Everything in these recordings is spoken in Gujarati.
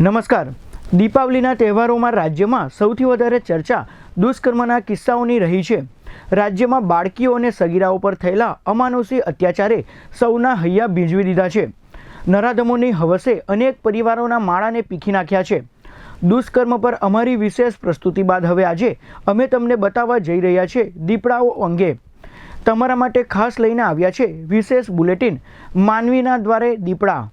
નમસ્કાર। દીપાવલીના તહેવારોમાં રાજ્યમાં સૌથી વધારે ચર્ચા દુષ્કર્મના કિસ્સાઓની રહી છે। રાજ્યમાં બાળકીઓ અને સગીરાઓ પર થયેલા અમાનુષી અત્યાચારે સૌના હૈયા ભીંજવી દીધા છે। નરાધમોની હવસે અનેક પરિવારોના માળાને પીખી નાખ્યા છે। દુષ્કર્મ પર અમારી વિશેષ પ્રસ્તુતિ બાદ હવે આજે અમે તમને બતાવવા જઈ રહ્યા છે દીપડાઓ અંગે। તમારા માટે ખાસ લઈને આવ્યા છે વિશેષ બુલેટિન માનવીના દ્વારે દીપડા।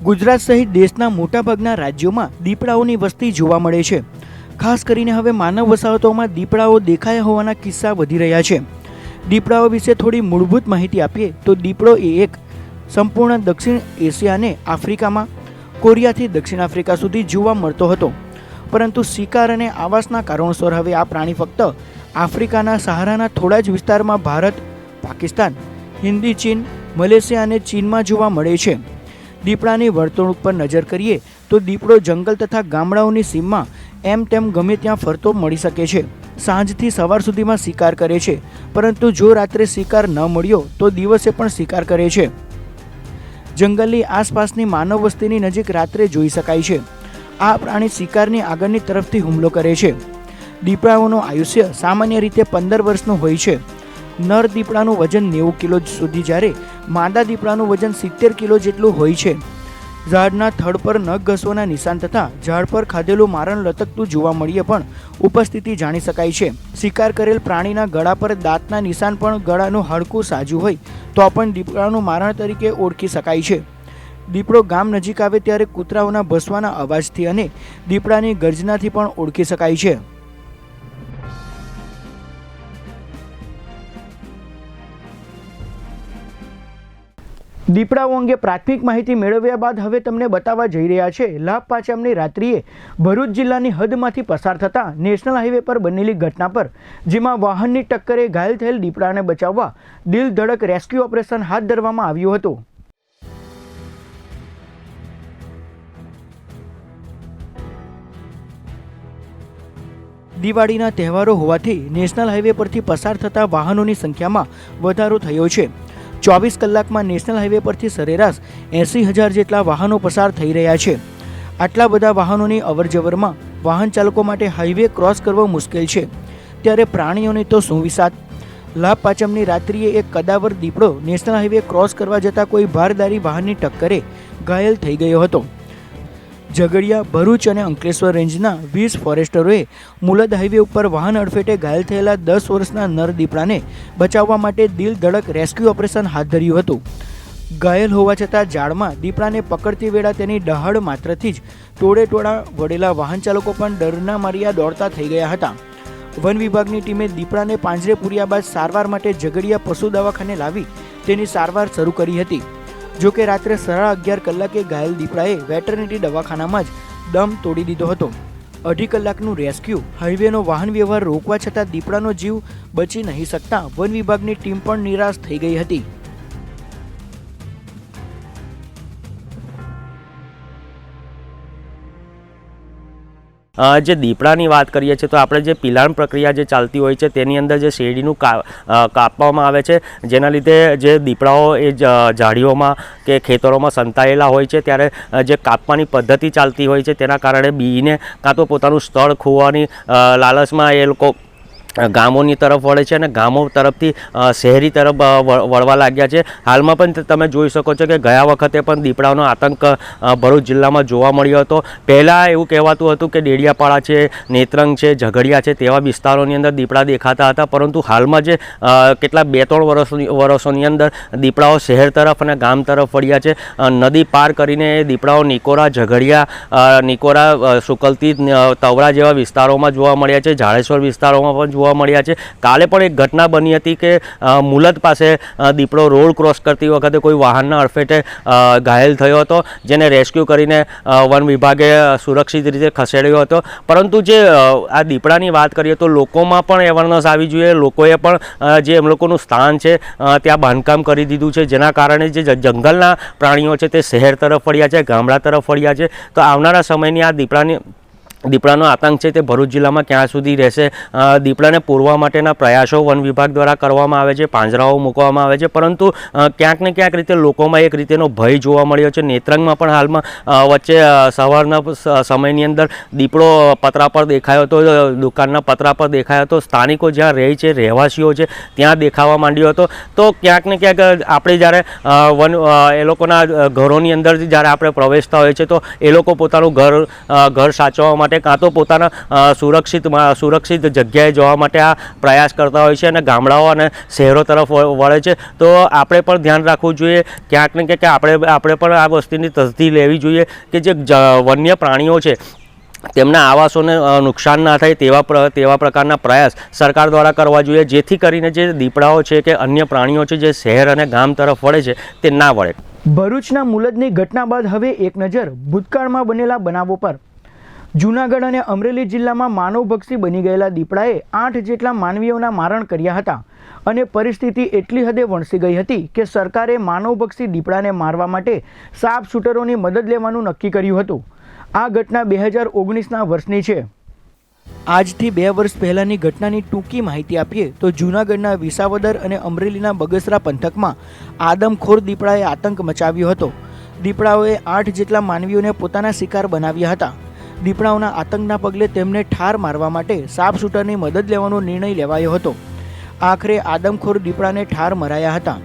ગુજરાત સહિત દેશના મોટાભાગના રાજ્યોમાં દીપડાઓની વસ્તી જોવા મળે છે। ખાસ કરીને હવે માનવ વસાહતોમાં દીપડાઓ દેખાયા હોવાના કિસ્સા વધી રહ્યા છે। દીપડાઓ વિશે થોડી મૂળભૂત માહિતી આપીએ તો દીપડો એ એક સંપૂર્ણ દક્ષિણ એશિયા અને આફ્રિકામાં કોરિયાથી દક્ષિણ આફ્રિકા સુધી જોવા મળતો હતો, પરંતુ શિકાર અને આવાસના કારણોસર હવે આ પ્રાણી ફક્ત આફ્રિકાના સહારાના થોડા જ વિસ્તારમાં ભારત, પાકિસ્તાન, હિન્દી ચીન, મલેશિયા અને ચીનમાં જોવા મળે છે। દીપડાની વર્તણૂક પર નજર કરીએ તો દીપડો જંગલ તથા ગામડાઓની સીમમાં એમ તેમ ગમે ત્યાં ફરતો મળી શકે છે। સાંજથી સવાર સુધીમાં શિકાર કરે છે, પરંતુ જો રાત્રે શિકાર ન મળ્યો તો દિવસે પણ શિકાર કરે છે। જંગલની આસપાસની માનવ વસ્તીની નજીક રાત્રે જોઈ શકાય છે। આ પ્રાણી શિકારની આગળની તરફથી હુમલો કરે છે। દીપડાઓનું આયુષ્ય સામાન્ય રીતે 15 વર્ષનું હોય છે। નર દીપડાનું વજન 90 કિલો સુધી, જ્યારે માદા દીપડાનું વજન 70 કિલો જેટલું હોય છે। ઝાડના થડ પર નખ ઘસવાના નિશાન તથા ઝાડ પર ખાધેલું મારણ લટકતું જોવા મળીએ પણ ઉપસ્થિતિ જાણી શકાય છે। શિકાર કરેલ પ્રાણીના ગળા પર દાંતના નિશાન પણ ગળાનું હાડકું સાજું હોય તો પણ દીપડાનું મારણ તરીકે ઓળખી શકાય છે। દીપડો ગામ નજીક આવે ત્યારે કૂતરાઓના ભસવાના અવાજથી અને દીપડાની ગર્જનાથી પણ ઓળખી શકાય છે। દીપડાઓ અંગે પ્રાથમિક માહિતી મેળવ્યા બાદ હવે તમને બતાવવા જઈ રહ્યા છે લાભ પાંચમની રાત્રિએ ભરૂચ જિલ્લાની હદમાંથી પસાર થતા નેશનલ હાઈવે પર બનેલી ઘટના પર, જેમાં વાહનની ટક્કરે ઘાયલ થયેલ દીપડાને બચાવવા દિલ ધડક રેસ્ક્યુ ઓપરેશન હાથ ધરવામાં આવ્યું હતું। દિવાળીના તહેવારો હોવાથી નેશનલ હાઈવે પરથી પસાર થતા વાહનોની સંખ્યામાં વધારો થયો છે। 24 કલાકમાં નેશનલ હાઈવે પરથી સરેરાશ 80,000 જેટલા વાહનો પસાર થઈ રહ્યા છે। આટલા બધા વાહનોની અવરજવરમાં વાહન ચાલકો માટે હાઈવે ક્રોસ કરવો મુશ્કેલ છે, ત્યારે પ્રાણીઓની તો શું વિસાત। લાભ પાંચમની રાત્રિએ એક કદાવર દીપડો નેશનલ હાઈવે ક્રોસ કરવા જતાં કોઈ ભારદારી વાહનની ટક્કરે ઘાયલ થઈ ગયો હતો। ઝઘડિયા, ભરૂચ અને અંકલેશ્વર રેન્જના 20 ફોરેસ્ટરોએ મુલદ હાઈવે ઉપર વાહન અડફેટે ઘાયલ થયેલા 10 વર્ષના નર દીપડાને બચાવવા માટે દિલ ધડક રેસ્ક્યુ ઓપરેશન હાથ ધર્યું હતું। ઘાયલ હોવા છતાં ઝાડમાં દીપડાને પકડતી વેળા તેની ડહાડ માત્રથી જ ટોળે ટોળા વળેલા વાહન ચાલકો પણ ડરના માર્યા દોડતા થઈ ગયા હતા। વન વિભાગની ટીમે દીપડાને પાંજરે પૂર્યા બાદ સારવાર માટે ઝઘડિયા પશુ દવાખાને લાવી તેની સારવાર શરૂ કરી હતી। જો કે રાત્રે 11:30 કલાકે ઘાયલ દીપડાએ વેટરનરી દવાખાનામાં જ દમ તોડી દીધો હતો। 2.5 કલાકનું રેસ્ક્યુ હાઈવેનો વાહન વ્યવહાર રોકવા છતાં દીપડાનો જીવ બચી નહીં શકતા વન વિભાગની ટીમ પણ નિરાશ થઈ ગઈ હતી। જે દીપડાની વાત કરીએ છીએ તો આપણે જે પિલાણ પ્રક્રિયા જે ચાલતી હોય છે તેની અંદર જે શેરડીનું કાપવામાં આવે છે, જેના લીધે જે દીપડાઓ એ ઝાડીઓમાં કે ખેતરોમાં સંતાયેલા હોય છે, ત્યારે જે કાપવાની પદ્ધતિ ચાલતી હોય છે તેના કારણે બીને કાં તો પોતાનું સ્થળ ખોવાની લાલચમાં એ લોકો ગામોની તરફ વળે છે અને ગામો તરફથી શહેરી તરફ વળવા લાગ્યા છે। હાલમાં પણ તમે જોઈ શકો છો કે ગયા વખતે પણ દીપડાનો આતંક ભરૂચ જિલ્લામાં જોવા મળ્યો હતો। પહેલાં એવું કહેવાતું હતું કે ડેડિયાપાડા છે, નેત્રંગ છે, ઝઘડિયા છે તેવા વિસ્તારોની અંદર દીપડા દેખાતા હતા, પરંતુ હાલમાં જે કેટલા 2-3 વર્ષોની અંદર દીપડાઓ શહેર તરફ અને ગામ તરફ વળ્યા છે। નદી પાર કરીને દીપડાઓ નિકોરા, ઝઘડિયા, નિકોરા, સુકલતી, તવરા જેવા વિસ્તારોમાં જોવા મળ્યા છે। જાડેશ્વર વિસ્તારોમાં પણ જોવા મળ્યા છે। કાલે પણ એક ઘટના બની હતી કે મુલદ પાસે દીપડો રોડ ક્રોસ કરતી વખતે કોઈ વાહનના અડફેટે ઘાયલ થયો હતો, જેને રેસ્ક્યુ કરીને વન વિભાગે સુરક્ષિત રીતે ખસેડ્યો હતો। પરંતુ જે આ દીપડાની વાત કરીએ તો લોકોમાં પણ અવેરનેસ આવી જોઈએ। લોકોએ પણ જે એમ લોકોનું સ્થાન છે ત્યાં બાંધકામ કરી દીધું છે, જેના કારણે જે જંગલના પ્રાણીઓ છે તે શહેર તરફ વળ્યા છે, ગામડા તરફ વળ્યા છે। તો આવનારા સમયની આ દીપડાની દીપડાનો આતંક છે તે ભરૂચ જિલ્લામાં ક્યાં સુધી રહેશે? દીપડાને પૂરવા માટેના પ્રયાસો વન વિભાગ દ્વારા કરવામાં આવે છે, પાંજરાઓ મૂકવામાં આવે છે, પરંતુ ક્યાંક ને ક્યાંક રીતે લોકોમાં એક રીતેનો ભય જોવા મળ્યો છે. નેત્રંગમાં પણ હાલમાં વચ્ચે સવારના સમયની અંદર દીપડો પતરા પર દેખાયો હતો, દુકાનના પતરા પર દેખાયો હતો. સ્થાનિકો જ્યાં રહે છે, રહેવાસીઓ છે, ત્યાં દેખાવા માંડ્યો હતો. તો ક્યાંક ને ક્યાંક આપણે જ્યારે એ લોકોના ઘરોની અંદરથી જ્યારે આપણે પ્રવેશતા હોઈએ છીએ તો એ લોકો પોતાનું ઘર સાચવવા માટે કાં તો પોતાના સુરક્ષિત જગ્યાએ જવા માટે આ પ્રયાસ કરતા હોય છે અને ગામડાઓ અને શહેરો તરફ વળે છે. તો આપણે પણ ધ્યાન રાખવું જોઈએ. ક્યાંક ને ક્યાંક આપણે પણ આ વસ્તુની તસદી લેવી જોઈએ કે જે વન્ય પ્રાણીઓ છે તેમના આવાસોને નુકસાન ના થાય તેવા પ્રકારના પ્રયાસ સરકાર દ્વારા કરવા જોઈએ, જેથી કરીને જે દીપડાઓ છે કે અન્ય પ્રાણીઓ છે જે શહેર અને ગામ તરફ વળે છે તે ના વળે. ભરૂચના મુલદની ઘટના બાદ હવે એક નજર ભૂતકાળમાં બનેલા બનાવો પર. જૂનાગઢ અને અમરેલી જિલ્લામાં માનવભક્ષી બની ગયેલા દીપડાએ 8 જેટલા માનવીઓના મારણ કર્યા હતા અને પરિસ્થિતિ એટલી હદે વણસી ગઈ હતી કે સરકારે માનવભક્ષી દીપડાને મારવા માટે સાપ શૂટરોની મદદ લેવાનું નક્કી કર્યું હતું. આ ઘટના 2019ના વર્ષની છે. આજથી 2 વર્ષ પહેલાંની ઘટનાની ટૂંકી માહિતી આપીએ તો જૂનાગઢના વિસાવદર અને અમરેલીના બગસરા પંથકમાં આદમખોર દીપડાએ આતંક મચાવ્યો હતો. દીપડાઓએ 8 જેટલા માનવીઓને પોતાના શિકાર બનાવ્યા હતા. દીપડાઓના આતંકના પગલે તેમને ઠાર મારવા માટે સાપ શૂટરની મદદ લેવાનો નિર્ણય લેવાયો હતો. આખરે આદમખોર દીપડાને ઠાર મરાયા હતા.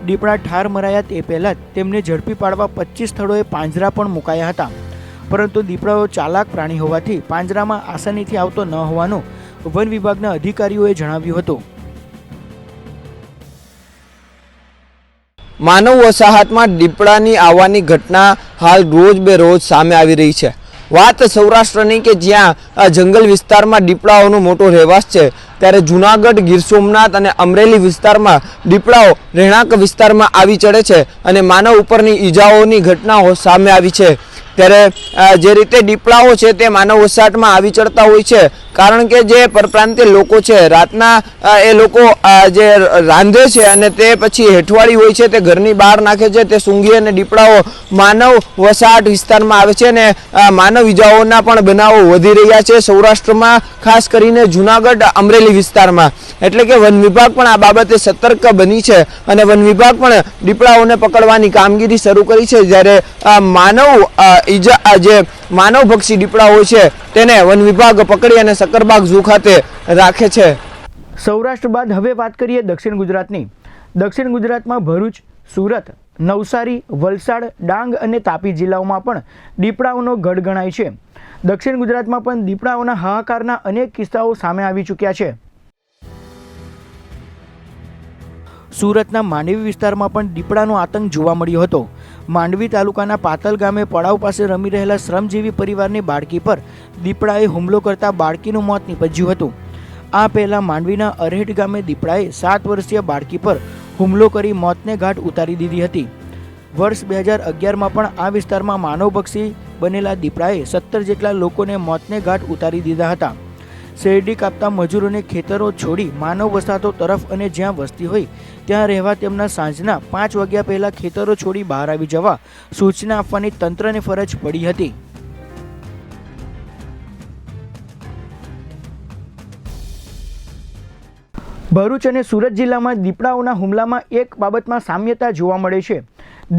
દીપડા ઠાર મરાયા તે પહેલાં જ તેમને ઝડપી પાડવા 25 સ્થળોએ પાંજરા પણ મુકાયા હતા. પરંતુ દીપડાઓ ચાલાક પ્રાણી હોવાથી પાંજરામાં આસાનીથી આવતો ન હોવાનું વન વિભાગના અધિકારીઓએ જણાવ્યું હતું. માનવ વસાહતમાં દીપડાની આવવાની ઘટના હાલ રોજ બે રોજ સામે આવી રહી છે. વાત સૌરાષ્ટ્રની કે જ્યાં જંગલ વિસ્તારમાં દીપડાઓનો મોટો રહેવાસ છે, ત્યારે જૂનાગઢ, ગીર સોમનાથ અને અમરેલી વિસ્તારમાં દીપડાઓ રહેણાંક વિસ્તારમાં આવી ચડે છે અને માનવ ઉપરની ઈજાઓની ઘટનાઓ સામે આવી છે. ત્યારે જે રીતે દીપડાઓ છે તે માનવ વસાહતમાં આવી ચડતા હોય છે, કારણ કે જે પરપ્રાંતીય લોકો છે રાતના એ લોકો જે રાંધે છે અને તે પછી હેઠવાડી હોય છે તે ઘરની બહાર નાખે છે, તે સૂંઘી અને દીપડાઓ માનવ વસાહત વિસ્તારમાં આવે છે અને માનવ ઈજાઓના પણ બનાવો વધી રહ્યા છે સૌરાષ્ટ્રમાં, ખાસ કરીને જૂનાગઢ, અમરેલી વિસ્તારમાં. એટલે કે વન વિભાગ પણ આ બાબતે સતર્ક બની છે અને વન વિભાગ પણ દીપડાઓને પકડવાની કામગીરી શરૂ કરી છે. જ્યારે જે માનવભક્ષી દીપડાઓ છે તેને વન વિભાગ પકડી અને સક્કરબાગ ઝૂ ખાતે રાખે છે. સૌરાષ્ટ્ર બાદ હવે વાત કરીએ દક્ષિણ ગુજરાતની. દક્ષિણ ગુજરાતમાં ભરૂચ, સુરત, નવસારી, વલસાડ, ડાંગ અને તાપી જિલ્લાઓમાં પણ દીપડાઓનો ગઢ ગણાય છે. દક્ષિણ ગુજરાતમાં પણ દીપડાઓના હાહાકારના અનેક કિસ્સાઓ સામે આવી ચૂક્યા છે. સુરતના માંડવી વિસ્તારમાં પણ દીપડાનો આતંક જોવા મળ્યો હતો. માંડવી તાલુકાના પાતલ ગામે પડાવ પાસે રમી રહેલા શ્રમજીવી પરિવારની બાળકી પર દીપડાએ હુમલો કરતા બાળકીનું મોત નીપજ્યું હતું. આ પહેલા માંડવીના અરેઠ ગામે દીપડાએ 7 વર્ષીય બાળકી પર હુમલો કરી મોતને ઘાટ ઉતારી દીધી હતી. વર્ષ 2011માં પણ આ વિસ્તારમાં માનવભક્ષી બનેલા દીપડાએ 17 જેટલા લોકોને મોતને ઘાટ ઉતારી દીધા હતા. શેરડી કાપતા મજૂરોને ખેતરો છોડી માનવ વસાહતો તરફ અને જ્યાં વસ્તી હોય ત્યાં રહેવા તેમના સાંજના 5 વાગ્યા પહેલા ખેતરો છોડી બહાર આવી જવા સૂચના આપવાની તંત્રને ફરજ પડી હતી. ભરૂચ અને સુરત જિલ્લામાં દીપડાઓના હુમલામાં એક બાબતમાં સામ્યતા જોવા મળે છે.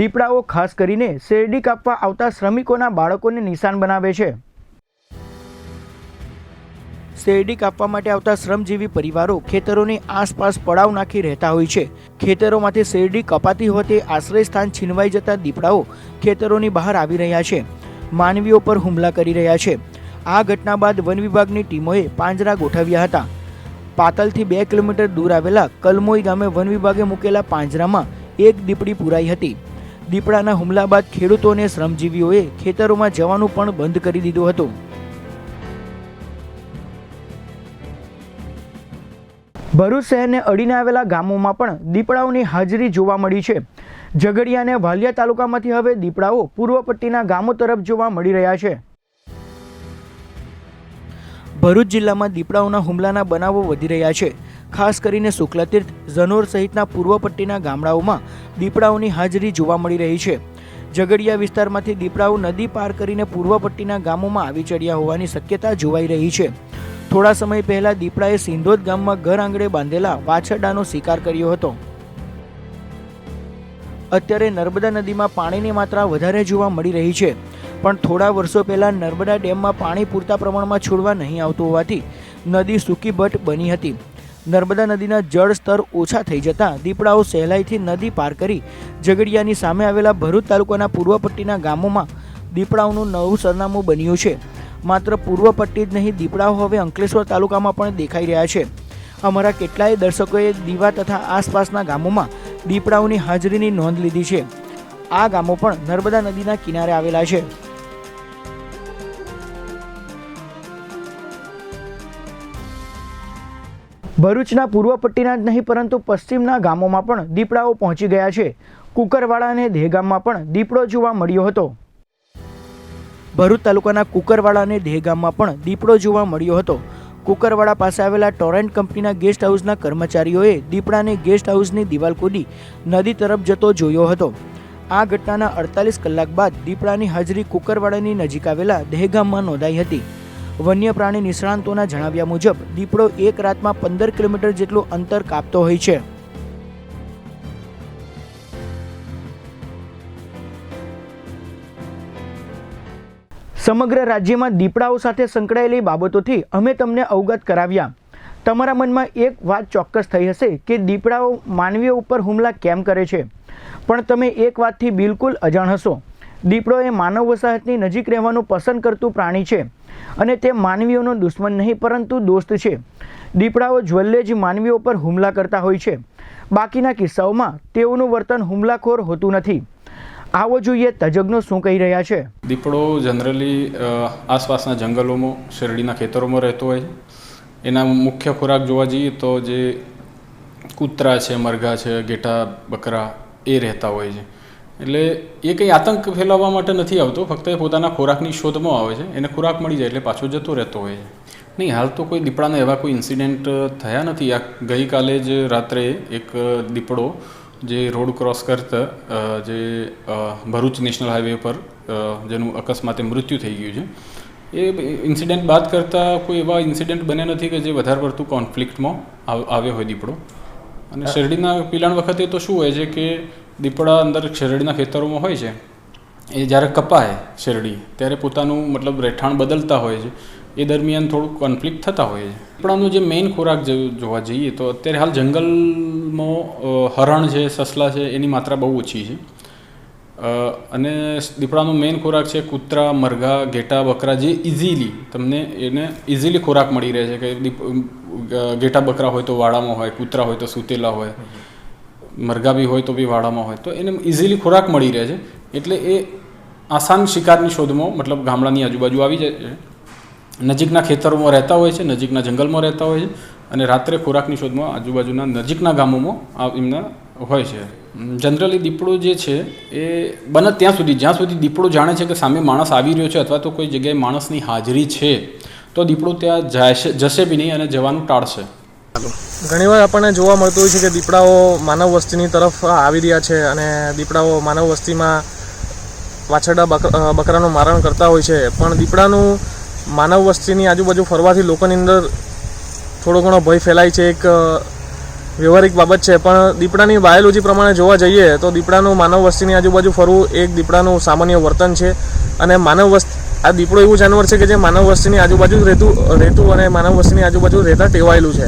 દીપડાઓ ખાસ કરીને શેરડી કાપવા આવતા શ્રમિકોના બાળકોને નિશાન બનાવે છે. શેરડી કાપવા માટે આવતા શ્રમજીવી પરિવારો ખેતરોની આસપાસ પડાવ નાખી રહેતા હોય છે. ખેતરોમાંથી શેરડી કપાતી હોવાથી આશ્રય સ્થાન છીનવાઈ જતા દીપડાઓ ખેતરોની બહાર આવી રહ્યા છે, માનવીઓ પર હુમલા કરી રહ્યા છે. આ ઘટના બાદ વન વિભાગની ટીમોએ પાંજરા ગોઠવ્યા હતા. પાતલથી 2 કિલોમીટર દૂર આવેલા કલમોઈ ગામે વન વિભાગે મૂકેલા પાંજરામાં એક દીપડી પુરાઈ હતી. દીપડાના હુમલા બાદ ખેડૂતો અને શ્રમજીવીઓએ ખેતરોમાં જવાનું પણ બંધ કરી દીધું હતું. ભરૂચ શહેરને અડીને આવેલા ગામોમાં પણ દીપડાઓની હાજરી જોવા મળી છે. ઝઘડિયા અને વાલિયા તાલુકામાંથી હવે દીપડાઓ પૂર્વ પટ્ટીના ગામો તરફ જોવા મળી રહ્યા છે. ભરૂચ જિલ્લામાં દીપડાઓના હુમલાના બનાવો વધી રહ્યા છે. ખાસ કરીને શુક્લતીર્થ, ઝનોર સહિતના પૂર્વ પટ્ટીના ગામડાઓમાં દીપડાઓની હાજરી જોવા મળી રહી છે. ઝઘડિયા વિસ્તારમાંથી દીપડાઓ નદી પાર કરીને પૂર્વ પટ્ટીના ગામોમાં આવી ચડ્યા હોવાની શક્યતા જોવાઈ રહી છે. થોડા સમય પહેલા દીપડાએ સિંધોદ ગામમાં ઘર આંગણે બાંધેલા વાછરડાનો શિકાર કર્યો હતો. અત્યારે નર્મદા નદીમાં પાણીની માત્રા વધારે જોવા મળી રહી છે, પણ થોડા વર્ષો પહેલા નર્મદા ડેમમાં પાણી પૂરતા પ્રમાણમાં છોડવા નહીં આવતું હોવાથી નદી સૂકીભટ બની હતી. નર્મદા નદીના જળ સ્તર ઓછા થઈ જતાં દીપડાઓ સહેલાઈથી નદી પાર કરી ઝઘડિયાની સામે આવેલા ભરૂચ તાલુકાના પૂર્વ પટ્ટીના ગામોમાં દીપડાઓનું નવું સરનામું બન્યું છે. માત્ર પૂર્વ પટ્ટી જ નહીં, દીપડાઓ હવે અંકલેશ્વર તાલુકામાં પણ દેખાઈ રહ્યા છે. અમારા કેટલાય દર્શકોએ દીવા તથા આસપાસના ગામોમાં દીપડાઓની હાજરીની નોંધ લીધી છે. આ ગામો પણ નર્મદા નદીના કિનારે આવેલા છે. ભરૂચના પૂર્વ પટ્ટીના જ નહીં પરંતુ પશ્ચિમના ગામોમાં પણ દીપડાઓ પહોંચી ગયા છે. કુકરવાડા અને દહેગામમાં પણ દીપડો જોવા મળ્યો હતો. ભરૂચ તાલુકાના કુકરવાડા અને દહેગામમાં પણ દીપડો જોવા મળ્યો હતો. કુકરવાડા પાસે આવેલા ટોરેન્ટ કંપનીના ગેસ્ટ હાઉસના કર્મચારીઓએ દીપડાને ગેસ્ટ હાઉસની દિવાલ કૂદી નદી તરફ જતો જોયો હતો. આ ઘટનાના 48 કલાક બાદ દીપડાની હાજરી કુકરવાડાની નજીક આવેલા દહેગામમાં નોંધાઈ હતી. વન્ય પ્રાણી નિષ્ણાંતોના જણાવ્યા મુજબ દીપડો એક રાતમાં 15 કિલોમીટર જેટલું અંતર કાપતો હોય છે. સમગ્ર રાજ્યમાં દીપડાઓ સાથે સંકળાયેલી બાબતોથી અમે તમને અવગત કરાવ્યા. તમારા મનમાં એક વાત ચોક્કસ થઈ હશે કે દીપડાઓ માનવીઓ ઉપર હુમલા કેમ કરે છે, પણ તમે એક વાતથી બિલકુલ અજાણ હશો. દીપડો એ માનવ વસાહતની નજીક રહેવાનું પસંદ કરતું પ્રાણી છે અને તે માનવીઓનો દુશ્મન નહીં પરંતુ દોસ્ત છે. દીપડાઓ જ્વલ્લે જ માનવીઓ પર હુમલા કરતા હોય છે. બાકીના કિસ્સાઓમાં તેઓનું વર્તન હુમલાખોર હોતું નથી. આવો જોઈએ તજજ્ઞો શું કહી રહ્યા છે. દીપડો જનરલી આસપાસના જંગલોમાં, શેરડીના ખેતરોમાં રહેતો હોય છે. એના મુખ્ય ખોરાક જોવા જઈએ તો જે કૂતરા છે, મરઘા છે, ઘેટા, બકરા એ રહેતા હોય છે. એટલે એ કંઈ આતંક ફેલાવવા માટે નથી આવતો, ફક્ત એ પોતાના ખોરાકની શોધમાં આવે છે. એને ખોરાક મળી જાય એટલે પાછો જતો રહેતો હોય છે. નહીં, હાલ તો કોઈ દીપડાના એવા કોઈ ઇન્સિડેન્ટ થયા નથી. આ ગઈકાલે જ રાત્રે એક દીપડો જે રોડ ક્રોસ કરતા જે ભરૂચ નેશનલ હાઈવે પર જેનું અકસ્માતે મૃત્યુ થઈ ગયું છે, એ ઇન્સિડન્ટ બાદ કરતાં કોઈ એવા ઇન્સિડન્ટ બન્યા નથી કે જે વધારે પડતું કોન્ફ્લિક્ટમાં આવ્યો હોય દીપડો. અને શેરડીના પિલાણ વખતે તો શું હોય છે કે દીપડા અંદર શેરડીના ખેતરોમાં હોય છે, એ જ્યારે કપાય શેરડી ત્યારે પોતાનું મતલબ રહેઠાણ બદલતા હોય છે. એ દરમિયાન થોડુંક કોન્ફ્લિક્ટ થતા હોય છે. દીપડાનો જે મેઇન ખોરાક જોવા જઈએ તો અત્યારે હાલ જંગલમાં હરણ છે, સસલા છે, એની માત્રા બહુ ઓછી છે. અને દીપડાનો મેઇન ખોરાક છે કૂતરા, મરઘા, ઘેટા, બકરા, જે ઇઝીલી તમને એને ઇઝીલી ખોરાક મળી રહે છે. કે ઘેટા બકરા હોય તો વાડામાં હોય, કૂતરા હોય તો સૂતેલા હોય, મરઘા બી હોય તો બી વાડામાં હોય, તો એને ઇઝીલી ખોરાક મળી રહે છે. એટલે એ આસાન શિકારની શોધમાં મતલબ ગામડાની આજુબાજુ આવી જાય છે, નજીકના ખેતરોમાં રહેતા હોય છે, નજીકના જંગલમાં રહેતા હોય છે અને રાત્રે ખોરાકની શોધમાં આજુબાજુના નજીકના ગામોમાં એમના હોય છે. જનરલી દીપડો જે છે એ બને ત્યાં સુધી, જ્યાં સુધી દીપડો જાણે છે કે સામે માણસ આવી રહ્યો છે અથવા તો કોઈ જગ્યાએ માણસની હાજરી છે, તો દીપડો ત્યાં જશે બી નહીં અને જવાનું ટાળશે. ઘણીવાર આપણને જોવા મળતું હોય છે કે દીપડાઓ માનવ વસ્તીની તરફ આવી રહ્યા છે અને દીપડાઓ માનવ વસ્તીમાં વાછરડા બકરાનું મારણ કરતા હોય છે. પણ દીપડાનું માનવ વસ્તીની આજુબાજુ ફરવાથી લોકોની અંદર થોડો ઘણો ભય ફેલાય છે, એક વ્યવહારિક બાબત છે. પણ દીપડાની બાયોલોજી પ્રમાણે જોવા જઈએ તો દીપડાનું માનવ વસ્તીની આજુબાજુ ફરવું એક દીપડાનું સામાન્ય વર્તન છે. અને આ દીપડો એવું જાનવર છે કે જે માનવ વસ્તીની આજુબાજુ રહેતું અને માનવ વસ્તીની આજુબાજુ રહેતા ટેવાયેલું છે.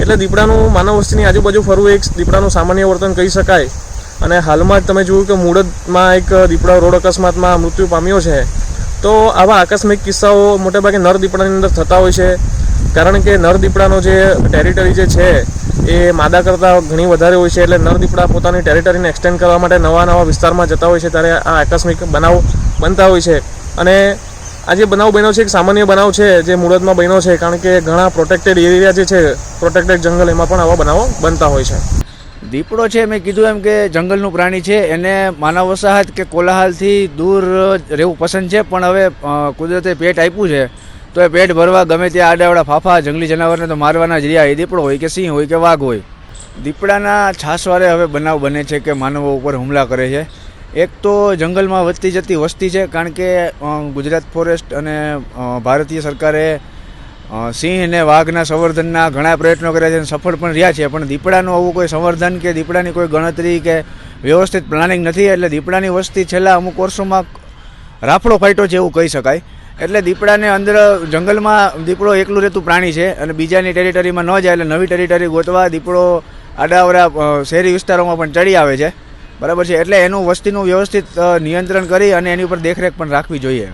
એટલે દીપડાનું માનવ વસ્તીની આજુબાજુ ફરવું એક દીપડાનું સામાન્ય વર્તન કહી શકાય. અને હાલમાં જ તમે જોયું કે મુળદમાં એક દીપડા રોડ અકસ્માતમાં મૃત્યુ પામ્યો છે. તો આવા આકસ્મિક કિસ્સાઓ મોટેભાગે નર દીપડાની અંદર થતા હોય છે, કારણ કે નર દીપડાનો જે ટેરિટરી જે છે એ માદા કરતાં ઘણી વધારે હોય છે. એટલે નર દીપડા પોતાની ટેરિટરીને એક્સટેન્ડ કરવા માટે નવા વિસ્તારમાં જતા હોય છે, ત્યારે આ આકસ્મિક બનાવ બનતા હોય છે. અને આ જે બનાવ બન્યો છે એક સામાન્ય બનાવ છે જે મુળદમાં બન્યો છે, કારણ કે ઘણા પ્રોટેક્ટેડ એરિયા જે છે, પ્રોટેક્ટેડ જંગલ, એમાં પણ આવા બનાવો બનતા હોય છે. દીપડો છે, મેં કીધું એમ કે જંગલનું પ્રાણી છે, એને માનવ વસાહત કે કોલાહલથી દૂર રહેવું પસંદ છે. પણ હવે કુદરતે પેટ આપ્યું છે તો એ પેટ ભરવા ગમે ત્યાં આડાવડા ફાફા જંગલી જનાવરને તો મારવાના જ રહ્યા. એ દીપડો હોય કે સિંહ હોય કે વાઘ હોય. દીપડાના છાસવારે હવે બનાવ બને છે કે માનવો ઉપર હુમલા કરે છે. એક તો જંગલમાં વધતી જતી વસ્તી છે, કારણ કે ગુજરાત ફોરેસ્ટ અને ભારતીય સરકારે સિંહ અને વાઘના સંવર્ધનના ઘણા પ્રયત્નો કર્યા છે અને સફળ પણ રહ્યા છે, પણ દીપડાનું આવું કોઈ સંવર્ધન કે દીપડાની કોઈ ગણતરી કે વ્યવસ્થિત પ્લાનિંગ નથી. એટલે દીપડાની વસ્તી છેલ્લા અમુક વર્ષોમાં રાફડો ફાટ્યો છે એવું કહી શકાય. એટલે દીપડાને અંદર જંગલમાં દીપડો એકલું રહેતું પ્રાણી છે અને બીજાની ટેરિટરીમાં ન જાય, એટલે નવી ટેરિટરી ગોતવા દીપડો આડાવડા શહેરી વિસ્તારોમાં પણ ચડી આવે છે, બરાબર છે. એટલે એનું વસ્તીનું વ્યવસ્થિત નિયંત્રણ કરી અને એની ઉપર દેખરેખ પણ રાખવી જોઈએ.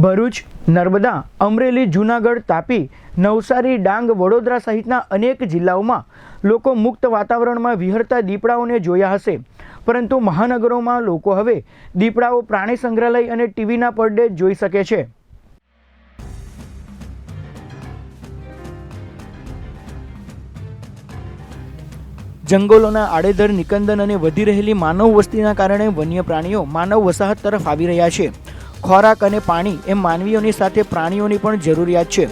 ભરૂચ, નર્મદા, અમરેલી, જૂનાગઢ, તાપી, નવસારી, ડાંગ, વડોદરા સહિતના અનેક જિલ્લાઓમાં લોકો મુક્ત વાતાવરણમાં વિહરતા દીપડાઓને જોયા હશે, પરંતુ મહાનગરોમાં લોકો હવે દીપડાઓ પ્રાણી સંગ્રહાલય અને ટીવીના પડદે જોઈ શકે છે. જંગલોના આડેધડ નિકંદન અને વધી રહેલી માનવ વસ્તીના કારણે વન્ય પ્રાણીઓ માનવ વસાહત તરફ આવી રહ્યા છે. ખોરાક અને પાણી એમ માનવીઓની સાથે પ્રાણીઓની પણ જરૂરિયાત છે.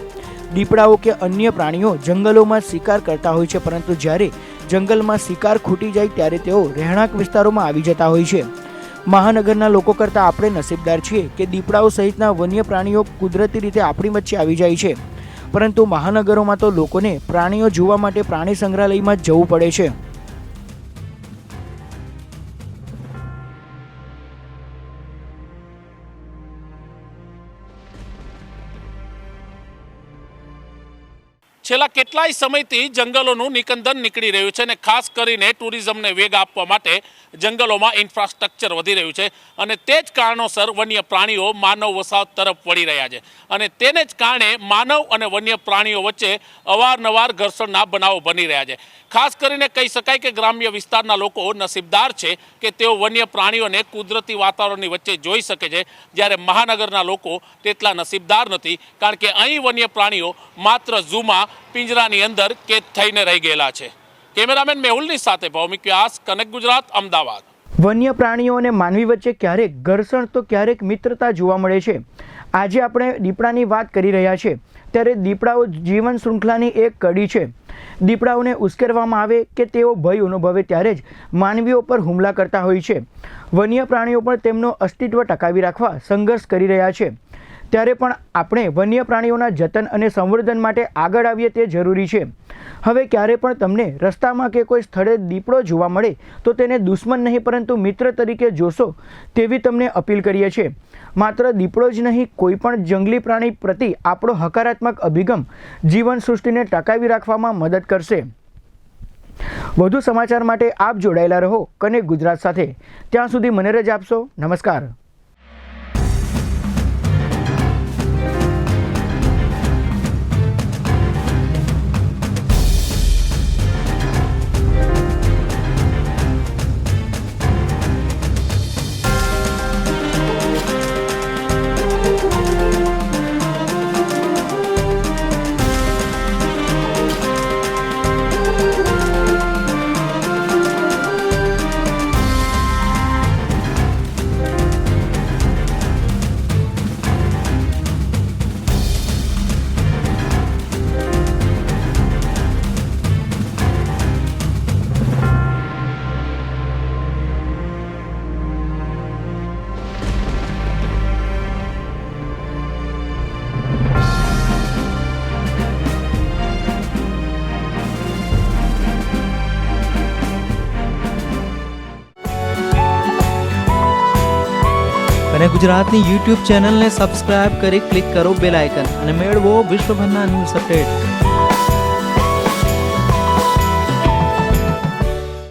દીપડાઓ કે અન્ય પ્રાણીઓ જંગલોમાં શિકાર કરતા હોય છે, પરંતુ જ્યારે જંગલમાં શિકાર ખૂટી જાય ત્યારે તેઓ રહેણાંક વિસ્તારોમાં આવી જતા હોય છે. મહાનગરના લોકો કરતાં આપણે નસીબદાર છીએ કે દીપડાઓ સહિતના વન્ય પ્રાણીઓ કુદરતી રીતે આપણી વચ્ચે આવી જાય છે, પરંતુ મહાનગરોમાં તો લોકોને પ્રાણીઓ જોવા માટે પ્રાણી સંગ્રહાલયમાં જ જવું પડે છે. છેલ્લા કેટલાય સમયથી જંગલોનું નિકંદન નીકળી રહ્યું છે અને ખાસ કરીને ટુરિઝમને વેગ આપવા માટે જંગલોમાં ઇન્ફ્રાસ્ટ્રક્ચર વધી રહ્યું છે અને તે જ કારણોસર વન્ય પ્રાણીઓ માનવ વસાહત તરફ વળી રહ્યા છે અને તેને જ કારણે માનવ અને વન્ય પ્રાણીઓ વચ્ચે અવારનવાર ઘર્ષણના બનાવો બની રહ્યા છે. ખાસ કરીને કહી શકાય કે ગ્રામ્ય વિસ્તારના લોકો નસીબદાર છે કે તેઓ વન્ય પ્રાણીઓને કુદરતી વાતાવરણની વચ્ચે જોઈ શકે છે, જ્યારે મહાનગરના લોકો તેટલા નસીબદાર નથી, કારણ કે અહીં વન્ય પ્રાણીઓ માત્ર ઝૂમાં પિંજરાની અંદર કેદ થઈને રહી ગયેલા છે. કેમેરામેન મેહુલની સાથે ભૌમિક વ્યાસ, કનેક્ટ ગુજરાત, અમદાવાદ. વન્ય પ્રાણીઓ અને માનવી વચ્ચે ક્યારેક ઘર્ષણ તો ક્યારેક મિત્રતા જોવા મળે છે. આજે આપણે દીપડાની વાત કરી રહ્યા છે, ત્યારે દીપડાઓ જીવન શૃંખલાની એક કડી છે. દીપડાઓને ઉશ્કેરવામાં આવે કે તેઓ ભય અનુભવે ત્યારે જ માનવીઓ પર હુમલા કરતા હોય છે. વન્ય પ્રાણીઓ પણ તેમનું અસ્તિત્વ ટકાવી રાખવા સંઘર્ષ કરી રહ્યા છે. ત્યારે પણ આપણે વન્ય પ્રાણીઓના જતન અને સંવર્ધન માટે આગળ આવીએ તે જરૂરી છે. હવે ક્યારે પણ તમને રસ્તામાં કે કોઈ સ્થળે દીપડો જોવા મળે તો તેને દુશ્મન નહીં પરંતુ મિત્ર તરીકે જોશો તેવી તમને અપીલ કરીએ છીએ. માત્ર દીપડો જ નહીં, કોઈ પણ જંગલી પ્રાણી પ્રતિ આપણો હકારાત્મક અભિગમ જીવન સૃષ્ટિને ટકાવી રાખવામાં મદદ કરશે. વધુ સમાચાર માટે આપ જોડાયેલા રહો કનેક્ટ ગુજરાત સાથે. ત્યાં સુધી મને રજા આપશો. નમસ્કાર. અને ગુજરાતની YouTube ચેનલને સબસ્ક્રાઇબ કરી ક્લિક કરો બેલ આઇકન અને મેળવો વિશ્વભરના ન્યૂઝ અપડેટ.